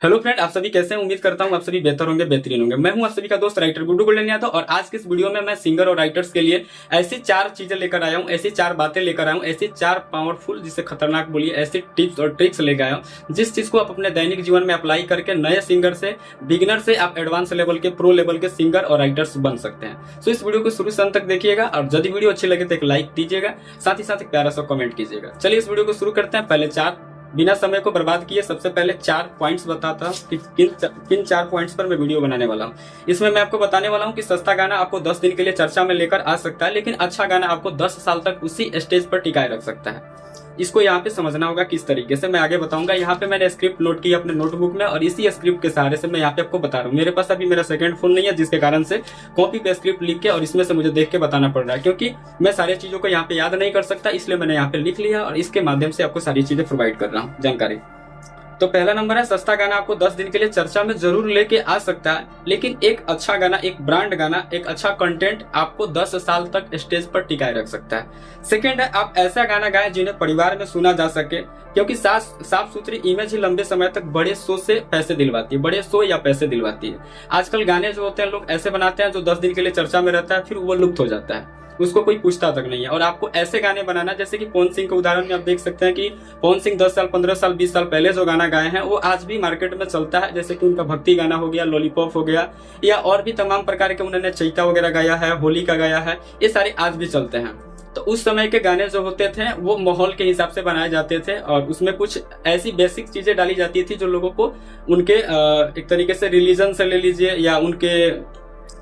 Hello friend, आप सभी कैसे हैं? उम्मीद करता हूं आप सभी बेहतर होंगे, बेहतरीन होंगे। मैं हूं आप सभी का दोस्त राइटर गुड्डू गोल्डन यादव और आज के इस वीडियो में मैं सिंगर और राइटर्स के लिए ऐसी 4 चीजें लेकर आया हूं, ऐसी 4 बातें लेकर आया हूं, ऐसी 4 पावरफुल, जिसे खतरनाक बोलिए, ऐसी टिप्स और ट्रिक्स लेकर आया हूं जिस चीज को आप अपने दैनिक जीवन में अप्लाई करके नए सिंगर से, बिगिनर से आप एडवांस लेवल के, प्रो लेवल के सिंगर और राइटर्स बन सकते हैं। सो इस वीडियो को शुरू से अंत तक देखिएगा और यदि वीडियो अच्छी लगे तो एक लाइक दीजिएगा, साथ ही साथ एक प्यारा सा कमेंट कीजिएगा। चलिए इस वीडियो को शुरू करते हैं। पहले बिना समय को बर्बाद किए सबसे पहले 4 पॉइंट्स बताता हूँ कि किन 4 पॉइंट्स पर मैं वीडियो बनाने वाला हूँ। इसमें मैं आपको बताने वाला हूँ कि सस्ता गाना आपको 10 दिन के लिए चर्चा में लेकर आ सकता है, लेकिन अच्छा गाना आपको 10 साल तक उसी स्टेज पर टिकाए रख सकता है। इसको यहाँ पे समझना होगा किस तरीके से, मैं आगे बताऊंगा। यहाँ पे मैंने स्क्रिप्ट नोट की अपने नोटबुक में और इसी स्क्रिप्ट के सहारे से मैं यहाँ पे आपको बता रहा हूँ। मेरे पास अभी मेरा सेकंड फोन नहीं है, जिसके कारण से कॉपी पे स्क्रिप्ट लिख के और इसमें से मुझे देख के बताना पड़ रहा है, क्योंकि मैं सारी चीजों को यहाँ पे याद नहीं कर सकता। इसलिए मैंने यहाँ पे लिख लिया और इसके माध्यम से आपको सारी चीजें प्रोवाइड कर रहा हूँ, जानकारी। तो पहला नंबर है, सस्ता गाना आपको 10 दिन के लिए चर्चा में जरूर लेके आ सकता है, लेकिन एक अच्छा गाना, एक ब्रांड गाना, एक अच्छा कंटेंट आपको 10 साल तक स्टेज पर टिकाए रख सकता है। सेकंड है, आप ऐसा गाना गाएं जिन्हें परिवार में सुना जा सके, क्योंकि साफ सुथरी इमेज ही लंबे समय तक बड़े शो से पैसे दिलवाती है, बड़े शो या पैसे दिलवाती है। आजकल गाने जो होते हैं लोग ऐसे बनाते हैं जो 10 दिन के लिए चर्चा में रहता है, फिर वो लुप्त हो जाता है, उसको कोई पूछता तक नहीं है। और आपको ऐसे गाने बनाना, जैसे कि पवन सिंह के उदाहरण में आप देख सकते हैं कि पवन सिंह 10 साल, 15 साल, 20 साल पहले जो गाना गाए हैं वो आज भी मार्केट में चलता है। जैसे कि उनका भक्ति गाना हो गया, लॉलीपॉप हो गया, या और भी तमाम प्रकार के उन्होंने चैता वगैरह गाया है, होली का गाया है, ये सारे आज भी चलते हैं। तो उस समय के गाने जो होते थे वो माहौल के हिसाब से बनाए जाते थे और उसमें कुछ ऐसी बेसिक चीजें डाली जाती थी जो लोगों को उनके एक तरीके से रिलीजन से ले लीजिए या उनके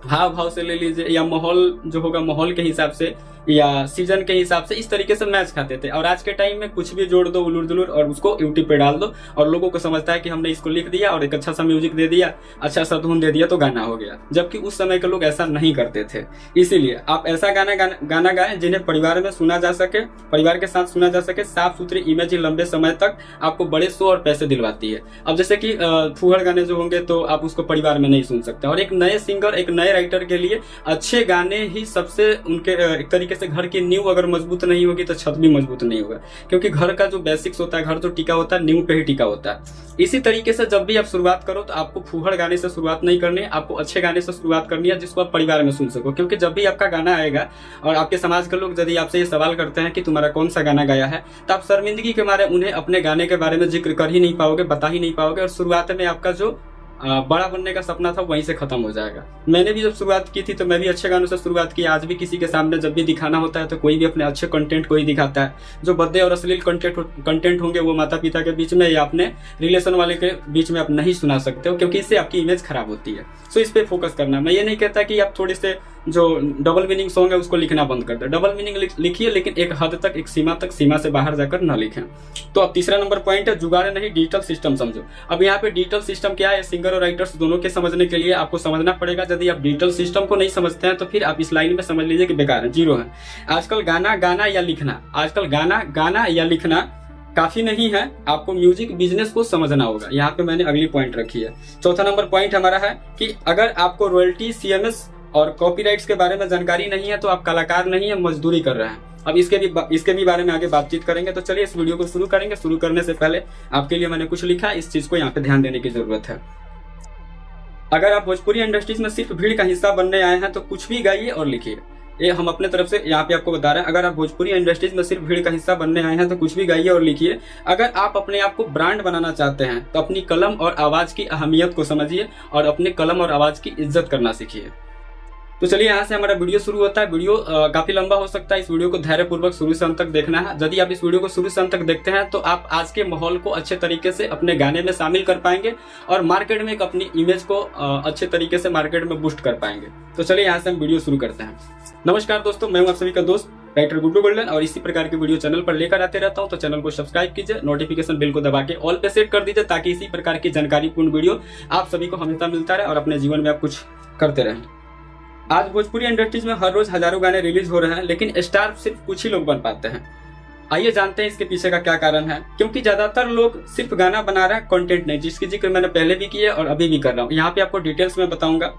हाव भाव से ले लीजिए या माहौल जो होगा माहौल के हिसाब से या सीजन के हिसाब से, इस तरीके से मैच खाते थे। और आज के टाइम में कुछ भी जोड़ दो उलूर दुलूर और उसको यूट्यूब पे डाल दो और लोगों को समझता है कि हमने इसको लिख दिया और एक अच्छा सा म्यूजिक दे दिया, अच्छा सा धुन दे दिया तो गाना हो गया, जबकि उस समय के लोग ऐसा नहीं करते थे। इसीलिए आप ऐसा गाना गाएं जिन्हें परिवार में सुना जा सके, परिवार के साथ सुना जा सके। साफ सुथरी इमेज ही लंबे समय तक आपको बड़े शो और पैसे दिलवाती है। अब जैसे कि फूहड़ गाने जो होंगे तो आप उसको परिवार में नहीं सुन सकते। और एक नए सिंगर, एक नए राइटर के लिए अच्छे गाने ही सबसे उनके एक तरीके से, घर की नींव अगर मजबूत नहीं होगी तो छत भी मजबूत नहीं होगा, क्योंकि घर का जो बेसिक्स होता है, घर जो टिका होता है नींव पे ही टिका होता है। इसी तरीके से जब भी आप शुरुआत करो तो आपको फूहड़ गाने से शुरुआत नहीं करनी है, आपको अच्छे गाने से शुरुआत करनी है जिसको आप परिवार में सुन सको। क्योंकि जब भी आपका गाना आएगा और आपके समाज के लोग यदि आपसे ये सवाल करते हैं कि तुम्हारा कौन सा गाना गाया है, तो आप शर्मिंदगी के मारे उन्हें अपने गाने के बारे में जिक्र कर ही नहीं पाओगे, बता ही नहीं पाओगे, और शुरुआत में आपका जो बड़ा बनने का सपना था वहीं से खत्म हो जाएगा। मैंने भी जब शुरुआत की थी तो मैं भी अच्छे गानों से शुरुआत की। आज भी किसी के सामने जब भी दिखाना होता है तो कोई भी अपने अच्छे कंटेंट को ही दिखाता है। जो भद्दे और अश्लील कंटेंट होंगे वो माता पिता के बीच में या अपने रिलेशन वाले के बीच में आप नहीं सुना सकते हो, क्योंकि इससे आपकी इमेज खराब होती है। सो इस पे फोकस करना। मैं ये नहीं कहता कि आप थोड़े से जो डबल मीनिंग सॉन्ग है उसको लिखना बंद कर दे, डबल मीनिंग लिखिए, लेकिन एक हद तक, एक सीमा से बाहर जाकर न लिखें। तो अब तीसरा नंबर पॉइंट है, जुगाड़ नहीं डिजिटल सिस्टम समझो। अब यहाँ पे डिजिटल सिस्टम क्या है, सिंगर और राइटर्स दोनों के समझने के लिए आपको समझना पड़ेगा। यदि आप डिजिटल सिस्टम को नहीं समझते हैं तो फिर आप इस लाइन में समझ लीजिए कि बेकार है, जीरो है। आजकल गाना या लिखना काफी नहीं है, आपको म्यूजिक बिजनेस को समझना होगा। यहाँ पे मैंने अगली पॉइंट रखी है। चौथा नंबर पॉइंट हमारा है कि अगर आपको रॉयल्टी, सीएमएस और कॉपीराइट्स के बारे में जानकारी नहीं है तो आप कलाकार नहीं है, मजदूरी कर रहे हैं। अब इसके भी बारे में आगे बातचीत करेंगे। तो चलिए इस वीडियो को शुरू करेंगे। शुरू करने से पहले आपके लिए मैंने कुछ लिखा, इस चीज को यहाँ पे ध्यान देने की जरूरत है। अगर आप भोजपुरी इंडस्ट्रीज में सिर्फ भीड़ का हिस्सा बनने आए हैं तो कुछ भी गाइए और लिखिए। ये हम अपने तरफ से यहाँ पे आपको बता रहे हैं। अगर आप भोजपुरी इंडस्ट्रीज में सिर्फ भीड़ का हिस्सा बनने आए हैं तो कुछ भी गाइए और लिखिए। अगर आप अपने आप को ब्रांड बनाना चाहते हैं तो अपनी कलम और आवाज की अहमियत को समझिए और अपने कलम और आवाज की इज्जत करना सीखिए। तो चलिए यहाँ से हमारा वीडियो शुरू होता है। वीडियो काफी लंबा हो सकता है, इस वीडियो को धैर्यपूर्वक शुरू से अंत तक देखना है। यदि आप इस वीडियो को शुरू से अंत तक देखते हैं तो आप आज के माहौल को अच्छे तरीके से अपने गाने में शामिल कर पाएंगे और मार्केट में एक अपनी इमेज को अच्छे तरीके से मार्केट में बूस्ट कर पाएंगे। तो चलिए यहाँ से हम वीडियो शुरू करते हैं। नमस्कार दोस्तों, मैं हूँ आप सभी का दोस्त राइटर गुड्डू गोल्डन और इसी प्रकार की वीडियो चैनल पर लेकर आते रहता हूँ। तो चैनल को सब्सक्राइब कीजिए, नोटिफिकेशन बेल को दबा के ऑल पे सेट कर दीजिए, ताकि इसी प्रकार की जानकारीपूर्ण वीडियो आप सभी को हमेशा मिलता रहे और अपने जीवन में आप कुछ करते रहें। आज भोजपुरी इंडस्ट्रीज में हर रोज हजारों गाने रिलीज हो रहे हैं, लेकिन स्टार सिर्फ कुछ ही लोग बन पाते हैं। आइए जानते हैं इसके पीछे का क्या कारण है। क्योंकि ज्यादातर लोग सिर्फ गाना बना रहे हैं, कंटेंट नहीं, जिसकी जिक्र मैंने पहले भी किया और अभी भी कर रहा हूँ। यहाँ पे आपको डिटेल्स में बताऊंगा।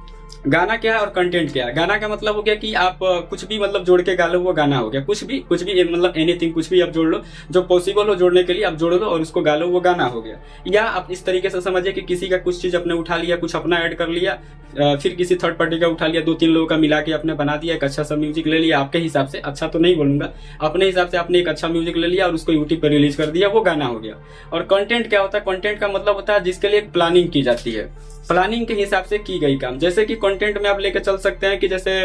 गाना क्या है और कंटेंट क्या है। गाना का मतलब हो गया कि आप कुछ भी मतलब जोड़ के गा लो, वो गाना हो गया। कुछ भी मतलब एनीथिंग, कुछ भी आप जोड़ लो, जो पॉसिबल हो जोड़ने के लिए आप जोड़ लो और उसको गा लो, वो गाना हो गया। या आप इस तरीके से समझिए कि किसी का कुछ चीज आपने उठा लिया, कुछ अपना ऐड कर लिया, फिर किसी थर्ड पार्टी का उठा लिया, 2-3 लोगों का मिला के आपने बना दिया, एक अच्छा सा म्यूजिक ले लिया आपके हिसाब से, अच्छा तो नहीं बोलूंगा, अपने हिसाब से आपने एक अच्छा म्यूजिक ले लिया और उसको यूट्यूब पर रिलीज कर दिया, वो गाना हो गया। और कंटेंट क्या होता है? कंटेंट का मतलब होता है जिसके लिए प्लानिंग की जाती है, प्लानिंग के हिसाब से की गई काम। जैसे कि कंटेंट में आप लेके चल सकते हैं कि जैसे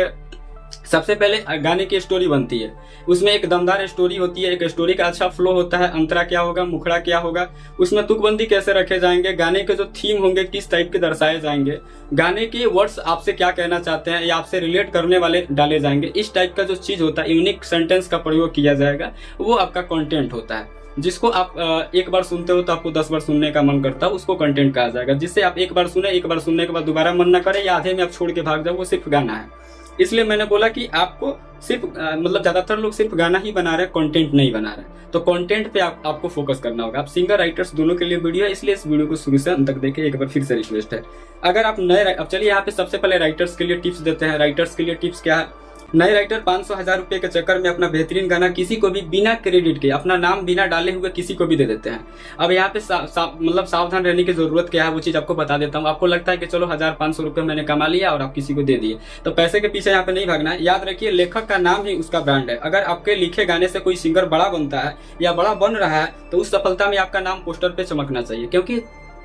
सबसे पहले गाने की स्टोरी बनती है, उसमें एक दमदार स्टोरी होती है, एक स्टोरी का अच्छा फ्लो होता है, अंतरा क्या होगा, मुखड़ा क्या होगा, उसमें तुकबंदी कैसे रखे जाएंगे, गाने के जो थीम होंगे किस टाइप के दर्शाए जाएंगे, गाने के वर्ड्स आपसे क्या कहना चाहते हैं या आपसे रिलेट करने वाले डाले जाएंगे, इस टाइप का जो चीज होता है, यूनिक सेंटेंस का प्रयोग किया जाएगा, वो आपका कंटेंट होता है। जिसको आप एक बार सुनते हो तो आपको 10 बार सुनने का मन करता है, उसको कंटेंट कहा जाएगा। जिससे आप एक बार सुने, एक बार सुनने के बाद दोबारा मन न करे या आधे में आप छोड़ के भाग जाओ, वो सिर्फ गाना है। इसलिए मैंने बोला कि आपको सिर्फ मतलब ज्यादातर लोग सिर्फ गाना ही बना रहे हैं, कंटेंट नहीं बना रहे। तो कंटेंट पे आपको फोकस करना होगा। आप सिंगर राइटर्स दोनों के लिए वीडियो है, इसलिए इस वीडियो को शुरू से अंत तक देखें। एक बार फिर से रिक्वेस्ट है, अगर आप नए, अब चलिए यहाँ पे सबसे पहले राइटर्स के लिए टिप्स देते हैं। राइटर्स के लिए टिप्स क्या है? नए राइटर 500,000 रुपए के चक्कर में अपना बेहतरीन गाना किसी को भी बिना क्रेडिट के, अपना नाम बिना डाले हुए किसी को भी दे देते हैं। अब यहाँ पे मतलब सावधान रहने की जरूरत क्या है, वो चीज आपको बता देता हूँ। आपको लगता है कि चलो 1,500 रुपए मैंने कमा लिया और आप किसी को दे दिए, तो पैसे के पीछे यहाँ पे नहीं भागना है। याद रखिए, लेखक का नाम ही उसका ब्रांड है। अगर आपके लिखे गाने से कोई सिंगर बड़ा बनता है या बड़ा बन रहा है, तो उस सफलता में आपका नाम पोस्टर पे चमकना चाहिए।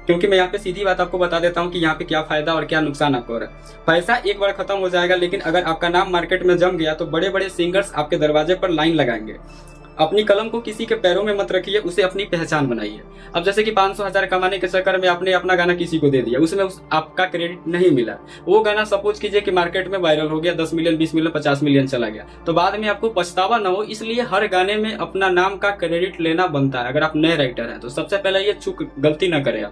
क्योंकि मैं यहाँ पे सीधी बात आपको बता देता हूँ कि यहाँ पे क्या फायदा और क्या नुकसान आपको हो रहा है। पैसा एक बार खत्म हो जाएगा, लेकिन अगर आपका नाम मार्केट में जम गया तो बड़े बड़े सिंगर्स आपके दरवाजे पर लाइन लगाएंगे। अपनी कलम को किसी के पैरों में मत रखिए, उसे अपनी पहचान बनाइए। अब जैसे कि 500,000 कमाने के चक्कर में आपने अपना गाना किसी को दे दिया, उसमें आपका क्रेडिट नहीं मिला। वो गाना सपोज कीजिए कि मार्केट में वायरल हो गया, 10 मिलियन, 20 मिलियन, 50 मिलियन चला गया, तो बाद में आपको पछतावा ना हो, इसलिए हर गाने में अपना नाम का क्रेडिट लेना बनता है। अगर आप नए राइटर हैं तो सबसे पहले ये चूक गलती ना करें।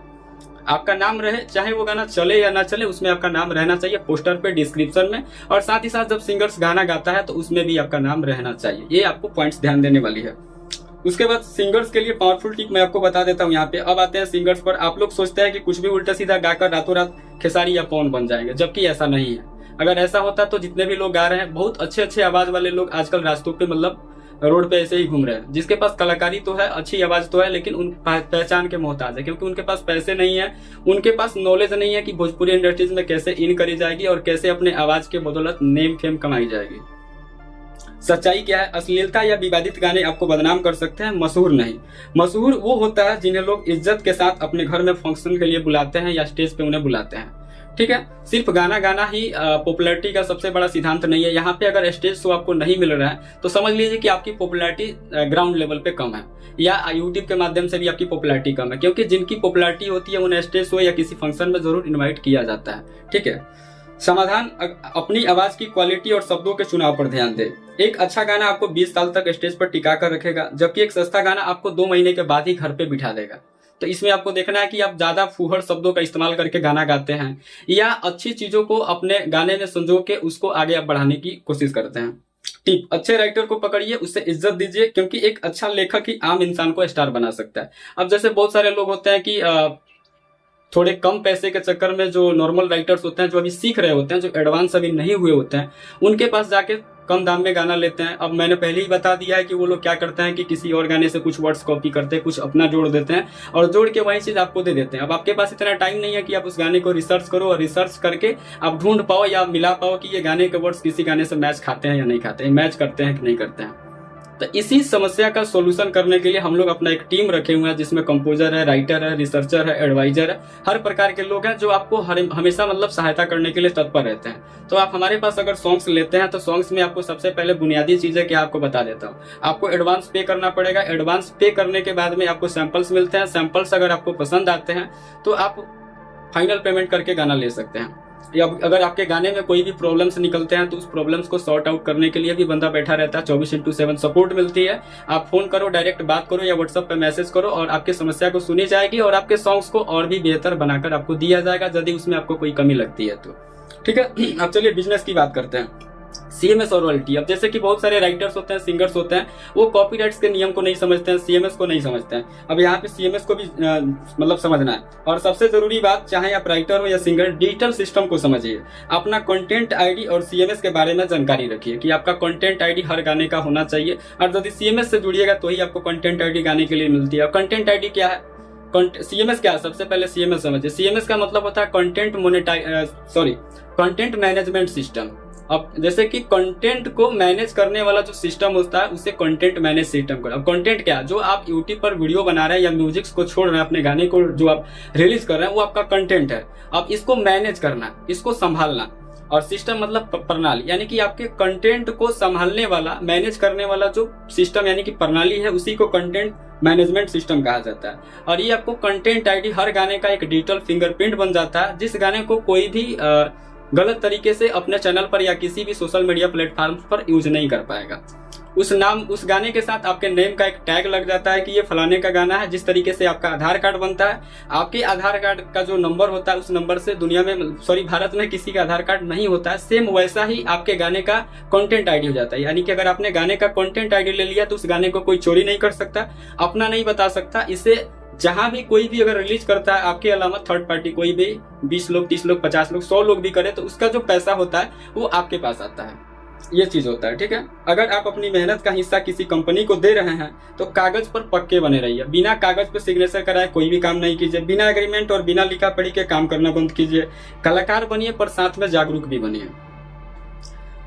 आपका नाम रहे, चाहे वो गाना चले या ना चले, उसमें आपका नाम रहना चाहिए, पोस्टर पे, डिस्क्रिप्शन में, और साथ ही साथ जब सिंगर्स गाना गाता है तो उसमें भी आपका नाम रहना चाहिए। ये आपको पॉइंट्स ध्यान देने वाली है। उसके बाद सिंगर्स के लिए पावरफुल टिप मैं आपको बता देता हूँ यहाँ पे। अब आते हैं सिंगर्स पर। आप लोग सोचते हैं कि कुछ भी उल्टा सीधा गाकर रातों रात खेसारी या पवन बन जाएंगे, जबकि ऐसा नहीं है। अगर ऐसा होता तो जितने भी लोग गा रहे हैं, बहुत अच्छे अच्छे आवाज वाले लोग आजकल रास्तों पे मतलब रोड पे ऐसे ही घूम रहे हैं, जिसके पास कलाकारी तो है, अच्छी आवाज तो है, लेकिन उन पहचान के मोहताज है, क्योंकि उनके पास पैसे नहीं है, उनके पास नॉलेज नहीं है कि भोजपुरी इंडस्ट्रीज में कैसे इन करी जाएगी और कैसे अपने आवाज के बदौलत नेम फेम कमाई जाएगी। सच्चाई क्या है? अश्लीलता या विवादित गाने आपको बदनाम कर सकते हैं, मशहूर नहीं। मशहूर वो होता है जिन्हें लोग इज्जत के साथ अपने घर में फंक्शन के लिए बुलाते हैं या स्टेज पे उन्हें बुलाते हैं। ठीक है, सिर्फ गाना गाना ही पॉपुलैरिटी का सबसे बड़ा सिद्धांत नहीं है। यहाँ पे अगर स्टेज शो आपको नहीं मिल रहा है तो समझ लीजिए कि आपकी पॉपुलैरिटी ग्राउंड लेवल पे कम है, या यूट्यूब के माध्यम से भी आपकी पॉपुलैरिटी कम है, क्योंकि जिनकी पॉपुलैरिटी होती है उन्हें स्टेज शो या किसी फंक्शन में जरूर इन्वाइट किया जाता है। ठीक है, समाधान, अपनी आवाज की क्वालिटी और शब्दों के चुनाव पर ध्यान दे। एक अच्छा गाना आपको 20 साल तक स्टेज पर टिका कर रखेगा, जबकि एक सस्ता गाना आपको 2 महीने के बाद ही घर पे बिठा देगा। तो इसमें आपको देखना है कि आप ज्यादा फूहड़ शब्दों का इस्तेमाल करके गाना गाते हैं या अच्छी चीजों को अपने गाने में संजो के उसको आगे आप बढ़ाने की कोशिश करते हैं। टिप, अच्छे राइटर को पकड़िए, उससे इज्जत दीजिए, क्योंकि एक अच्छा लेखक ही आम इंसान को स्टार बना सकता है। अब जैसे बहुत सारे लोग होते हैं कि थोड़े कम पैसे के चक्कर में जो नॉर्मल राइटर्स होते हैं, जो अभी सीख रहे होते हैं, जो एडवांस अभी नहीं हुए होते हैं, उनके पास जाके कम दाम में गाना लेते हैं। अब मैंने पहले ही बता दिया है कि वो लोग क्या करते हैं कि किसी और गाने से कुछ वर्ड्स कॉपी करते हैं, कुछ अपना जोड़ देते हैं और जोड़ के वही चीज आपको दे देते हैं। अब आपके पास इतना टाइम नहीं है कि आप उस गाने को रिसर्च करो और रिसर्च करके आप ढूंढ पाओ या मिला पाओ कि ये गाने के वर्ड्स किसी गाने से मैच खाते हैं या नहीं खाते हैं, मैच करते हैं कि नहीं करते हैं। तो इसी समस्या का सॉल्यूशन करने के लिए हम लोग अपना एक टीम रखे हुए हैं, जिसमें कंपोजर है, राइटर है, रिसर्चर है, एडवाइजर है, हर प्रकार के लोग हैं जो आपको हमेशा मतलब सहायता करने के लिए तत्पर रहते हैं। तो आप हमारे पास अगर सॉन्ग्स लेते हैं तो सॉन्ग्स में आपको सबसे पहले बुनियादी चीजें क्या आपको बता देता हूँ। आपको एडवांस पे करना पड़ेगा। एडवांस पे करने के बाद में आपको सैंपल्स मिलते हैं। सैंपल्स अगर आपको पसंद आते हैं तो आप फाइनल पेमेंट करके गाना ले सकते हैं। या अगर आपके गाने में कोई भी प्रॉब्लम्स निकलते हैं तो उस प्रॉब्लम्स को सॉर्ट आउट करने के लिए भी बंदा बैठा रहता है। 24/7 सपोर्ट मिलती है। आप फोन करो, डायरेक्ट बात करो या व्हाट्सएप पे मैसेज करो और आपकी समस्या को सुनी जाएगी और आपके सॉन्ग्स को और भी बेहतर बनाकर आपको दिया जाएगा, यदि उसमें आपको कोई कमी लगती है तो। ठीक है, अब चलिए बिजनेस की बात करते हैं। सीएमएस और रॉयल्टी। अब जैसे कि बहुत सारे राइटर्स होते हैं, सिंगर्स होते हैं, वो कॉपीराइट्स के नियम को नहीं समझते हैं, सीएमएस को नहीं समझते हैं। अब यहाँ पे सीएमएस को भी मतलब समझना है। और सबसे जरूरी बात, चाहे आप राइटर हो या सिंगर, डिजिटल सिस्टम को समझिए। अपना कंटेंट आईडी और सीएमएस के बारे में जानकारी रखिए कि आपका कंटेंट आईडी हर गाने का होना चाहिए, और यदि सीएमएस से जुड़िएगा तो ही आपको कंटेंट आईडी गाने के लिए मिलती है। और कंटेंट आईडी क्या है, सीएमएस क्या है, सबसे पहले सीएमएस समझिए। सीएमएस का मतलब होता है कंटेंट मैनेजमेंट सिस्टम। अब जैसे कि कंटेंट को मैनेज करने वाला जो सिस्टम होता है उसे कंटेंट मैनेज सिस्टम कर। अब कंटेंट क्या है, जो आप यूट्यूब पर वीडियो बना रहे हैं या म्यूजिक को छोड़ रहे हैं, अपने गाने को जो आप रिलीज कर रहे हैं, वो आपका कंटेंट है। अब इसको मैनेज करना, इसको संभालना, और सिस्टम मतलब प्रणाली, यानी कि आपके कंटेंट को संभालने वाला, मैनेज करने वाला जो सिस्टम यानी कि प्रणाली है, उसी को कंटेंट मैनेजमेंट सिस्टम कहा जाता है। और ये आपको कंटेंट आईडी हर गाने का एक डिजिटल फिंगरप्रिंट बन जाता है, जिस गाने को कोई भी गलत तरीके से अपने चैनल पर या किसी भी सोशल मीडिया प्लेटफॉर्म पर यूज नहीं कर पाएगा। उस गाने के साथ आपके नेम का एक टैग लग जाता है कि ये फलाने का गाना है। जिस तरीके से आपका आधार कार्ड बनता है, आपके आधार कार्ड का जो नंबर होता है, उस नंबर से दुनिया में भारत में किसी का आधार कार्ड नहीं होता है, सेम वैसा ही आपके गाने का कंटेंट आईडी हो जाता है। यानी कि अगर आपने गाने का कंटेंट आईडी ले लिया तो उस गाने को कोई चोरी नहीं कर सकता, अपना नहीं बता सकता। इसे जहां भी कोई भी अगर रिलीज करता है आपके अलावा थर्ड पार्टी, कोई भी 20 लोग, 30 लोग, 50 लोग, 100 लोग भी करे, तो उसका जो पैसा होता है वो आपके पास आता है। ये चीज होता है, ठीक है। अगर आप अपनी मेहनत का हिस्सा किसी कंपनी को दे रहे हैं तो कागज पर पक्के बने रहिए। बिना कागज पर सिग्नेचर कराए कोई भी काम नहीं कीजिए। बिना एग्रीमेंट और बिना लिखा पढ़ी के काम करना बंद कीजिए। कलाकार बनिए पर साथ में जागरूक भी बनिए।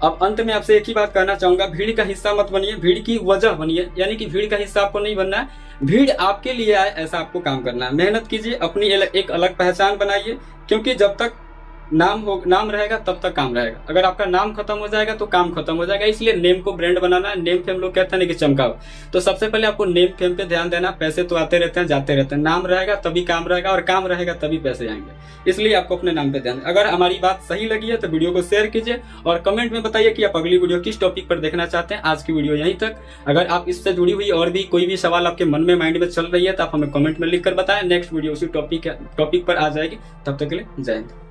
अब अंत में आपसे एक ही बात कहना चाहूंगा, भीड़ का हिस्सा मत बनिए, भीड़ की वजह बनिए। यानी कि भीड़ का हिस्सा आपको नहीं बनना है, भीड़ आपके लिए आए ऐसा आपको काम करना है। मेहनत कीजिए, अपनी एक अलग पहचान बनाइए, क्योंकि जब तक नाम रहेगा तब तक काम रहेगा। अगर आपका नाम खत्म हो जाएगा तो काम खत्म हो जाएगा। इसलिए नेम को ब्रांड बनाना है। नेम फेम लोग कहते हैं कि चमकाओ, तो सबसे पहले आपको नेम फेम पे ध्यान देना। पैसे तो आते रहते हैं, जाते रहते हैं, नाम रहेगा तभी काम रहेगा, और काम रहेगा तभी पैसे आएंगे। इसलिए आपको अपने नाम पे ध्यान दें। अगर हमारी बात सही लगी है तो वीडियो को शेयर कीजिए और कमेंट में बताइए कि आप अगली वीडियो किस टॉपिक पर देखना चाहते हैं। आज की वीडियो यहीं तक। अगर आप इससे जुड़ी हुई और भी कोई भी सवाल आपके मन में, माइंड में चल रही है तो आप हमें कमेंट में लिख कर बताएं। नेक्स्ट वीडियो उसी टॉपिक पर आ जाएगी। तब तक के लिए जय हिंद।